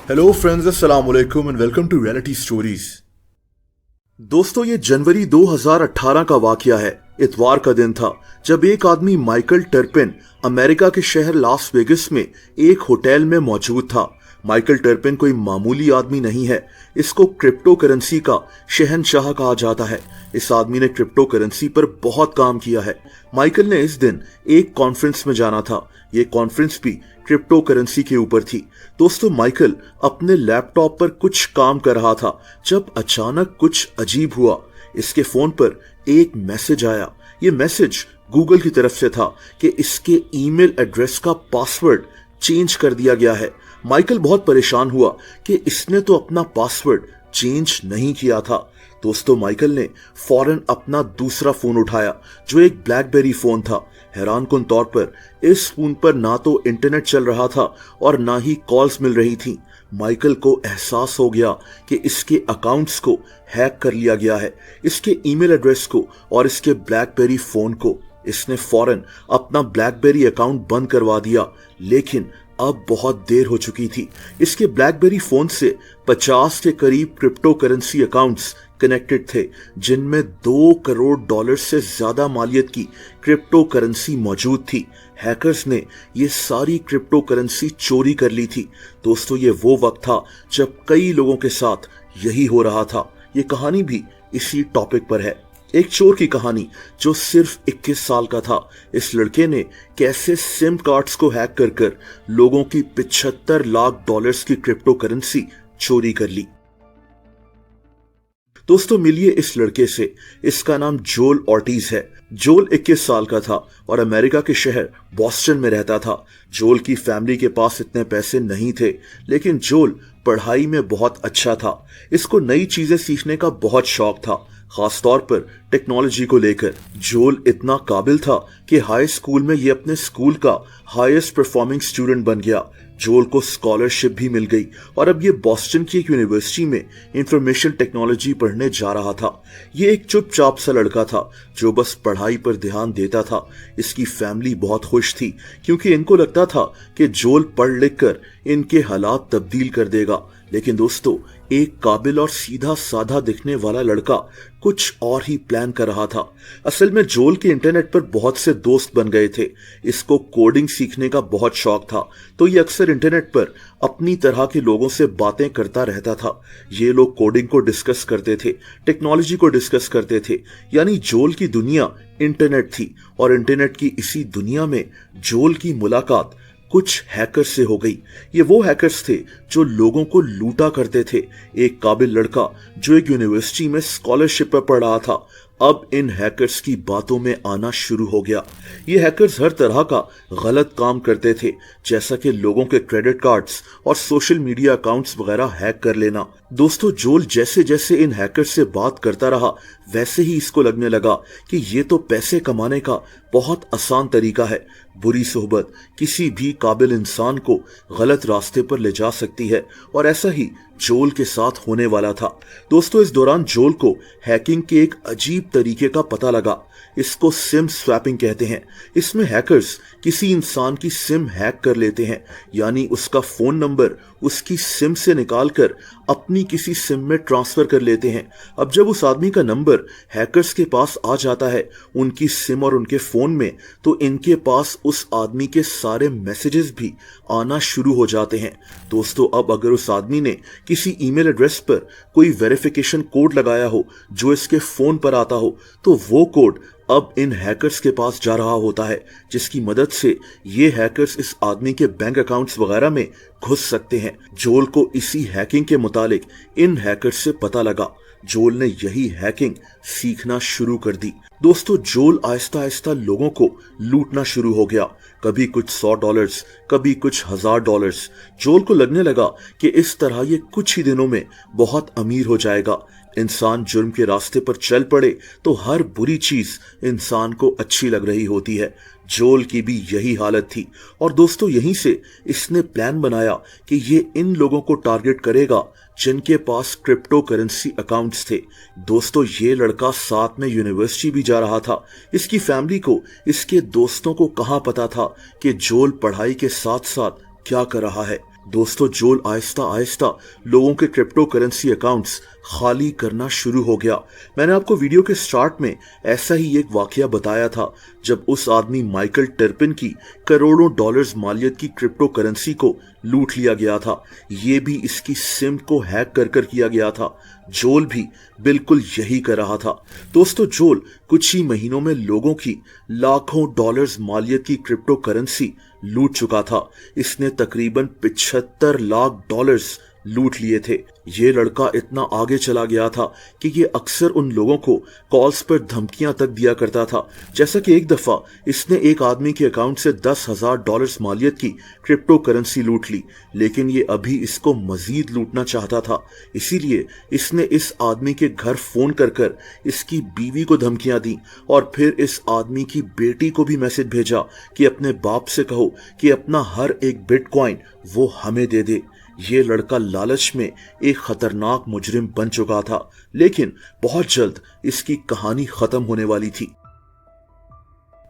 Hello friends, अस्सलाम वालेकुम and welcome to reality stories. दोस्तों, ये जनवरी 2018 का वाकया है। इतवार का दिन था जब एक आदमी माइकल टर्पिन अमेरिका के शहर लास वेगस में एक होटल में मौजूद था। माइकल टर्पिन कोई मामूली आदमी नहीं है। इसको क्रिप्टो करेंसी का शहंशाह कहा जाता है। इस आदमी ने क्रिप्टो करेंसी पर बहुत काम किया है। माइकल ने इस दिन एक कॉन्फ्रेंस में जाना था। ये कॉन्फ्रेंस भी क्रिप्टो करेंसी के ऊपर थी। दोस्तों, माइकल अपने लैपटॉप पर कुछ काम कर रहा था जब अचानक कुछ अजीब हुआ। इसके फोन पर एक मैसेज आया। ये मैसेज गूगल की तरफ से था कि इसके ईमेल एड्रेस का पासवर्ड चेंज कर दिया गया है। माइकल बहुत परेशान हुआ कि इसने तो अपना पासवर्ड चेंज नहीं किया था। दोस्तों, माइकल ने फौरन अपना दूसरा फोन उठाया जो एक ब्लैकबेरी फोन था। हैरानकुन तौर पर इस फोन पर ना तो इंटरनेट चल रहा था और ना ही कॉल्स मिल रही थी। माइकल को एहसास हो गया कि इसके अकाउंट्स को हैक कर लिया गया है, इसके ईमेल एड्रेस को और इसके ब्लैकबेरी फोन को। इसने फौरन अपना ब्लैकबेरी अकाउंट बंद करवा दिया, लेकिन अब बहुत देर हो चुकी थी। इसके ब्लैकबेरी फोन से 50 के करीब क्रिप्टो करेंसी अकाउंट्स कनेक्टेड थे, जिनमें $2 करोड़ से ज्यादा मालियत की क्रिप्टो करेंसी मौजूद थी। हैकर्स ने ये सारी क्रिप्टो करेंसी चोरी कर ली थी। दोस्तों, ये वो वक्त था जब कई लोगों के साथ यही हो रहा था। ये कहानी भी इसी टॉपिक पर है। एक चोर की कहानी जो सिर्फ 21 साल का था। इस लड़के ने कैसे सिम कार्ड्स को हैक कर कर लोगों की $75 लाख की क्रिप्टो करेंसी चोरी कर ली। दोस्तों, मिलिए इस लड़के से। इसका नाम जोल ऑर्टिज है। जोल 21 साल का था और अमेरिका के शहर बॉस्टन में रहता था। जोल की फैमिली के पास इतने पैसे नहीं थे, लेकिन जोल पढ़ाई में बहुत अच्छा था। इसको नई चीजें सीखने का बहुत शौक था, खासतौर पर टेक्नोलॉजी को लेकर। जोल इतना काबिल था कि हाई स्कूल में ये अपने स्कूल का हाईएस्ट परफॉर्मिंग स्टूडेंट बन गया। जोल को स्कॉलरशिप भी मिल गई और अब ये बॉस्टन की एक यूनिवर्सिटी में इंफॉर्मेशन टेक्नोलॉजी पढ़ने जा रहा था। ये एक चुपचाप सा लड़का था जो बस पढ़ाई पर ध्यान देता था। इसकी फैमिली बहुत खुश थी क्योंकि इनको लगता था कि जोल पढ़ लिख कर इनके हालात तब्दील कर देगा। लेकिन दोस्तों, एक काबिल और सीधा साधा दिखने वाला लड़का कुछ और ही प्लान कर रहा था। असल में जोल के इंटरनेट पर बहुत से दोस्त बन गए थे। इसको कोडिंग सीखने का बहुत शौक था, तो ये अक्सर इंटरनेट पर अपनी तरह के लोगों से बातें करता रहता था। ये लोग कोडिंग को डिस्कस करते थे, टेक्नोलॉजी को डिस्कस करते थे। यानी जोल की दुनिया इंटरनेट थी और इंटरनेट की इसी दुनिया में जोल की मुलाकात कुछ हैकर्स से हो गई। ये वो हैकर्स थे जो लोगों को लूटा करते थे। एक काबिल लड़का जो एक यूनिवर्सिटी में स्कॉलरशिप पर पढ़ रहा था, अब इन हैकर्स की बातों में आना शुरू हो गया। ये हैकर्स हर तरह का गलत काम करते थे, जैसा कि लोगों के क्रेडिट कार्ड्स और सोशल मीडिया अकाउंट्स वगैरह हैक कर लेना। दोस्तों, जोल जैसे जैसे इन हैकर्स से बात करता रहा, वैसे ही इसको लगने लगा कि ये तो पैसे कमाने का बहुत आसान तरीका है। बुरी सोहबत किसी भी काबिल इंसान को गलत रास्ते पर ले जा सकती है और ऐसा ही जोल के साथ होने वाला था। दोस्तों, इस दौरान जोल को हैकिंग के एक अजीब तरीके का पता लगा। इसको सिम स्वैपिंग कहते हैं। इसमें हैकर्स किसी इंसान की सिम हैक कर लेते हैं, यानी उसका फोन नंबर उसकी सिम से निकालकर अपनी किसी सिम में ट्रांसफर कर लेते हैं। अब जब उस आदमी का नंबर हैकर्स के पास आ जाता है उनकी सिम और उनके फोन में, तो इनके पास उस आदमी के सारे मैसेजेस भी आना शुरू हो जाते हैं। दोस्तों, अब अगर उस आदमी ने किसी ईमेल एड्रेस पर कोई वेरिफिकेशन कोड लगाया हो जो इसके फोन पर आता हो, तो वो कोड अब इन हैकर्स के पास जा रहा होता है, जिसकी मदद से ये हैकर्स इस आदमी के बैंक अकाउंट्स वगैरह में घुस सकते हैं। जोल को इसी हैकिंग के मुतालिक इन हैकर्स से पता लगा। जोल ने यही हैकिंग सीखना शुरू कर दी। दोस्तों, जोल आहिस्ता आहिस्ता लोगों को लूटना शुरू हो गया। कभी कुछ $100, कभी कुछ $1000। जोल को लगने लगा कि इस तरह ये कुछ ही दिनों में बहुत अमीर हो जाएगा। इंसान जुर्म के रास्ते पर चल पड़े तो हर बुरी चीज इंसान को अच्छी लग रही होती है। जोल की भी यही हालत थी और दोस्तों, यहीं से इसने प्लान बनाया कि ये इन लोगों को टारगेट करेगा जिनके पास क्रिप्टो करेंसी अकाउंट्स थे। दोस्तों, ये लड़का साथ में यूनिवर्सिटी भी जा रहा था। इसकी फैमिली को, इसके दोस्तों को कहाँ पता था कि जोल पढ़ाई के साथ साथ क्या कर रहा है। दोस्तों, जोल आहिस्ता आहिस्ता लोगों के क्रिप्टो करेंसी अकाउंट्स खाली करना शुरू हो गया। मैंने आपको वीडियो के स्टार्ट में ऐसा ही एक वाकया बताया था, जब उस आदमी माइकल टर्पिन की करोड़ों डॉलर्स मालियत की क्रिप्टो करेंसी को लूट लिया गया था। ये भी इसकी सिम को हैक कर कर किया गया था। जोल भी बिल्कुल यही कर रहा था। दोस्तों, जोल कुछ ही महीनों में लोगों की लाखों डॉलर्स मालियत की क्रिप्टो करेंसी लूट चुका था। इसने तकरीबन 75 लाख डॉलर्स लूट लिए थे। ये लड़का इतना आगे चला गया था कि ये अक्सर उन लोगों को कॉल्स पर धमकियां तक दिया करता था। जैसा कि एक दफा इसने एक आदमी के अकाउंट से 10,000 डॉलर्स मालियत की क्रिप्टो करेंसी लूट ली, लेकिन ये अभी इसको मजीद लूटना चाहता था। इसीलिए इसने इस आदमी के घर फोन कर कर इसकी बीवी को धमकियां दी और फिर इस आदमी की बेटी को भी मैसेज भेजा कि अपने बाप से कहो कि अपना हर एक बिटकॉइन वो हमें दे दे। ये लड़का लालच में एक खतरनाक मुजरिम बन चुका था, लेकिन बहुत जल्द इसकी कहानी खत्म होने वाली थी।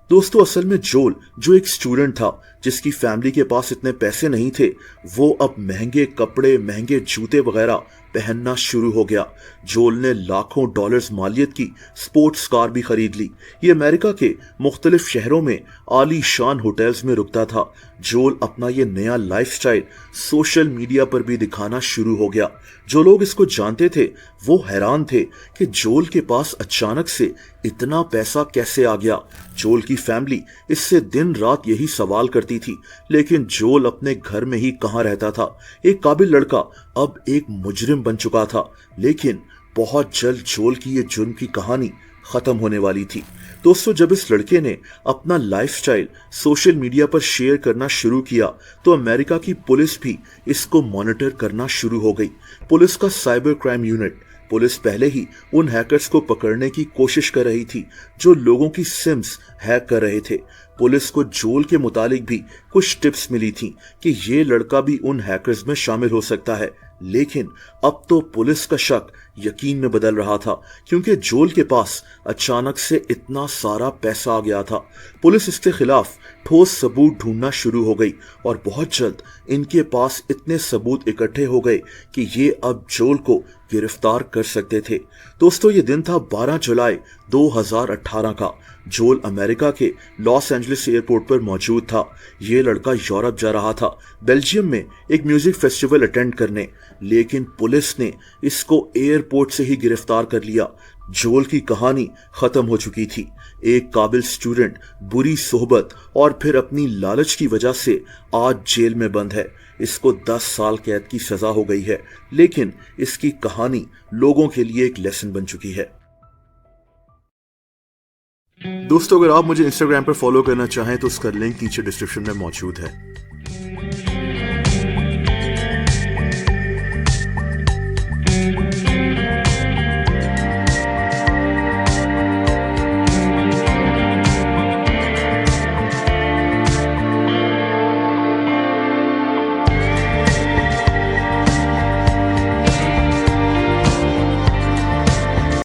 दोस्तों, असल में जोल जो एक स्टूडेंट था जिसकी फैमिली के पास इतने पैसे नहीं थे, वो अब महंगे कपड़े, महंगे जूते वगैरह पहनना शुरू हो गया। जोल ने लाखों डॉलर्स मालियत की स्पोर्ट्स कार भी खरीद ली। ये अमेरिका के मुख्तलिफ शहरों में आलीशान होटल्स में रुकता था। जोल अपना ये नया लाइफस्टाइल सोशल मीडिया पर भी दिखाना शुरू हो गया। जो लोग इसको जानते थे वो हैरान थे कि जोल के पास अचानक से इतना पैसा कैसे आ गया। जोल की फैमिली इससे दिन रात यही सवाल करती थी, लेकिन जोल अपने घर में ही कहाँ रहता था। एक काबिल लड़का अब एक मुजरिम बन चुका था, लेकिन बहुत जल्द जोल की ये जुर्म की कहानी खत्म होने वाली थी। दोस्तों, जब इस लड़के ने अपना लाइफस्टाइल सोशल मीडिया पर शेयर करना शुरू किया तो अमेरिका की पुलिस भी इसको मॉनिटर करना शुरू हो गई। पुलिस का साइबर क्राइम यूनिट, पुलिस पहले ही उन हैकर्स को पकड़ने की कोशिश कर रही थी जो लोगों की सिम्स हैक कर रहे थे। पुलिस को जोल के मुतालिक भी कुछ टिप्स मिली थी कि ये लड़का भी उन हैकर्स में शामिल हो सकता है, लेकिन अब तो पुलिस का शक यकीन में बदल रहा था, क्योंकि जोल के पास अचानक से इतना सारा पैसा आ गया था। पुलिस इसके खिलाफ ठोस सबूत ढूंढना शुरू हो गई और बहुत जल्द इनके पास इतने सबूत इकट्ठे हो गए कि ये अब जोल को गिरफ्तार कर सकते थे। दोस्तों, ये दिन था 12 जुलाई 2018 का। जोल अमेरिका के लॉस एंजलिस एयरपोर्ट पर मौजूद था। ये लड़का यूरोप जा रहा था, बेल्जियम में एक म्यूजिक फेस्टिवल अटेंड करने, लेकिन पुलिस ने इसको एयरपोर्ट से ही गिरफ्तार कर लिया। जोल की कहानी खत्म हो चुकी थी। एक काबिल स्टूडेंट बुरी सोहबत और फिर अपनी लालच की वजह से आज जेल में बंद है। इसको 10 साल कैद की सजा हो गई है, लेकिन इसकी कहानी लोगों के लिए एक लेसन बन चुकी है। दोस्तों, अगर आप मुझे इंस्टाग्राम पर फॉलो करना चाहें तो उसका लिंक नीचे डिस्क्रिप्शन में मौजूद है।